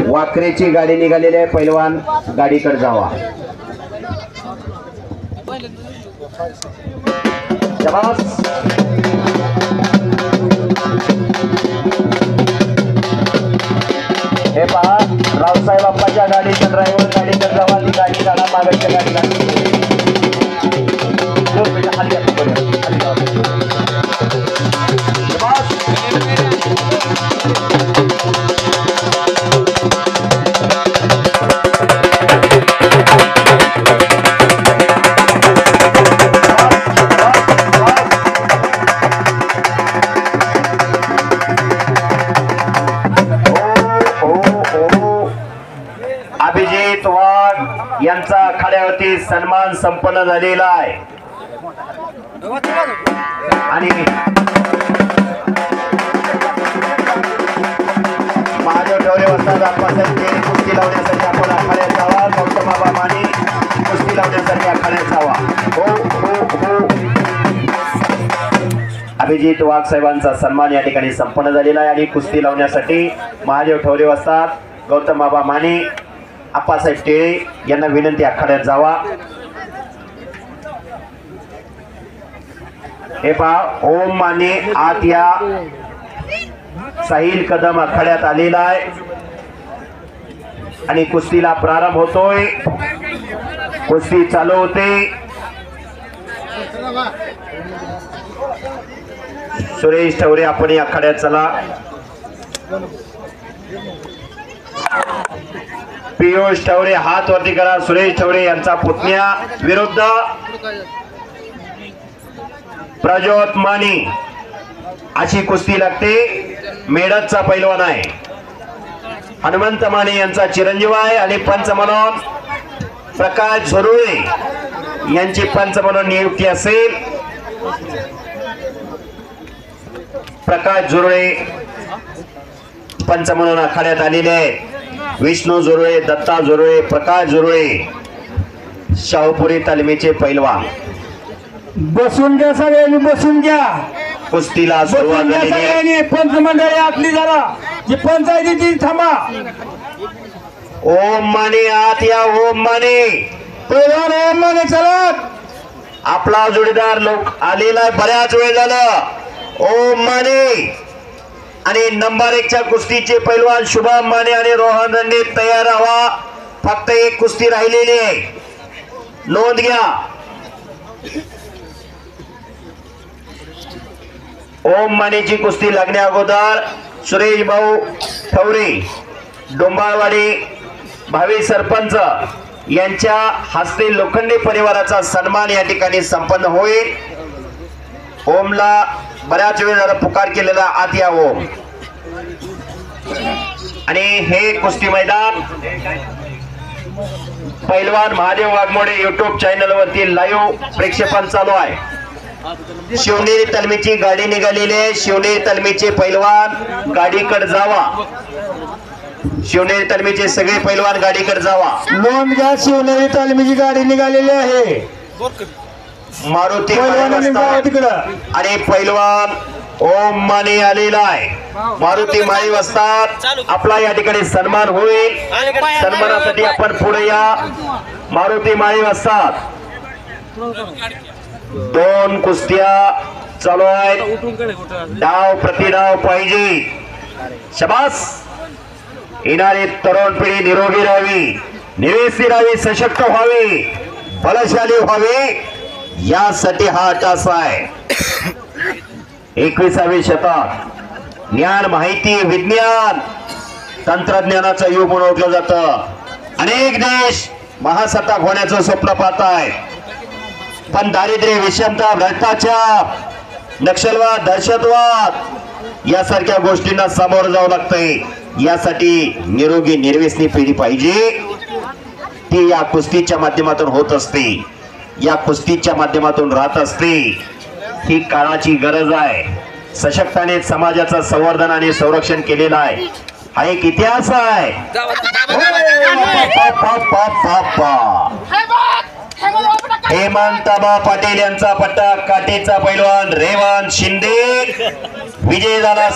वाकरेची गाडी निघालेली आहे, पैलवान गाडीकडे जावा। शाबास। हे पहा, रावसाहेब अप्पाच्या गाडीचा ड्रायव्हर गाडीकडे जावा, ती गाडी काढा, मागच्या गाडीला अभिजित वाघ यांचा आखाड्यावरती सन्मान संपन्न झालेला आहे आणि महादेव ठवरे वस्ताद आप्पासाहेब कुस्ती लावण्यासाठी आपण आखाड्यात जावा। गौतम बाबा माने कुस्ती लावण्यासाठी आखाड्यात जावा। हो हो हो। अभिजित वाघ साहेबांचा सन्मान या ठिकाणी संपन्न झालेला आहे आणि कुस्ती लावण्यासाठी महादेव ठवरे वस्ताद गौतम बाबा माने आप्पासाहेब टेळे यांना विनंती, आखाड्यात जावा। हे पहा, ओम माने आत या। साहिल कदम आखाड्यात आलेला आहे आणि कुस्तीला प्रारंभ होतोय। कुस्ती चालू होते। सुरेश ठवरे आपण या आखाड्यात चला। पियुष ठवरे हात वरती करा। सुरेश ठवरे यांचा पुतण्या विरुद्ध प्रज्योत माने अशी कुस्ती लागते। मेडतचा पैलवान आहे, हनुमंत माने यांचा चिरंजीव आहे आणि पंच म्हणून प्रकाश झुरळे यांची पंच म्हणून नियुक्ती असेल। प्रकाश झुरळे पंच म्हणून आखाड्यात आलेले आहेत। विष्णू झुरळे, दत्ता झुरळे, प्रकाश झुरळे शाहूपुरी तालमीचे पैलवान। बसून घ्या सगळ्यांनी, बसून घ्या। कुस्तीला सुरुवात झाली। पंच मंडळी आपली जरा जी पंचायती ती थांबा। ओम माने आत या। ओम माने, पैलवान ओम माने चला। आपला जोडीदार लोक आलेला बऱ्याच वेळ झालं। ओम माने आणि नंबर 1 च्या कुस्तीचे पैलवान शुभम माने आणि रोहन रणने तयार राहा। फक्त एक कुस्ती राहिलेली आहे, नोंद घ्या। ओम मानेची कुस्ती लागण्या अगोदर सुरेश भाऊ ठवरे डोंबाळवाडी भावी सरपंच यांच्या हस्ते लोखंडे परिवाराचा सन्मान या ठिकाणी संपन्न होईल। ओमला बऱ्याच वेळ झाला पुकार केलेला, आत या ओम। आणि हे कुस्ती मैदान पैलवान महादेव वाघमोडे युट्यूब चॅनल वरती लाईव्ह प्रेक्षेपण चालू आहे। शिवनेरी तालमीची गाडी निघालेली आहे। शिवनेरी तालमीचे पैलवान गाडीकडे जावा। शिवनेरी तालमीचे सगळे पैलवान गाडीकडे जावा। नोंद घ्या, शिवनेरी तालमीची गाडी निघालेली आहे। मारुती आणि पैलवान ओम माने आलेला आहे। मारुती माळी वस्ताद आपला या ठिकाणी सन्मान होईल। सन्मानासाठी आपण पुढे या। मारुती माळी वस्ताद 2 कुस्त्या चालू आहेत, डाव प्रतिडाव पाहिजे। शाबास। येणारी तरुण पिढी निरोगी राहावी, निवेसी राहावी, सशक्त व्हावी, बलशाली व्हावी, यासाठी हा अट्टास आहे। 21वे शतक ज्ञान, माहिती, विज्ञान, तंत्रज्ञानाचं युग म्हणून ओळखलं जातं। अनेक देश महासत्ताक होण्याचं स्वप्न पाहत आहेत, पण दारिद्र्य, विषमता, भ्रष्टाचार, नक्षलवाद, दहशतवाद यासारख्या गोष्टींना सामोरं जावं लागतंय। यासाठी निरोगी निर्व्यसनी पिढी पाहिजे, ती या कुस्तीच्या माध्यमातून होत असते, या कुस्तीच्या माध्यमातून राहत असते। ही काळाची गरज आहे। सशक्ताने समाजाचं संवर्धन आणि संरक्षण केलेलं आहे, हा एक इतिहास आहे। हेमंतबा पाटील यांचा पट्टा काटेचा पैलवान रेवंत शिंदे विजय झाला.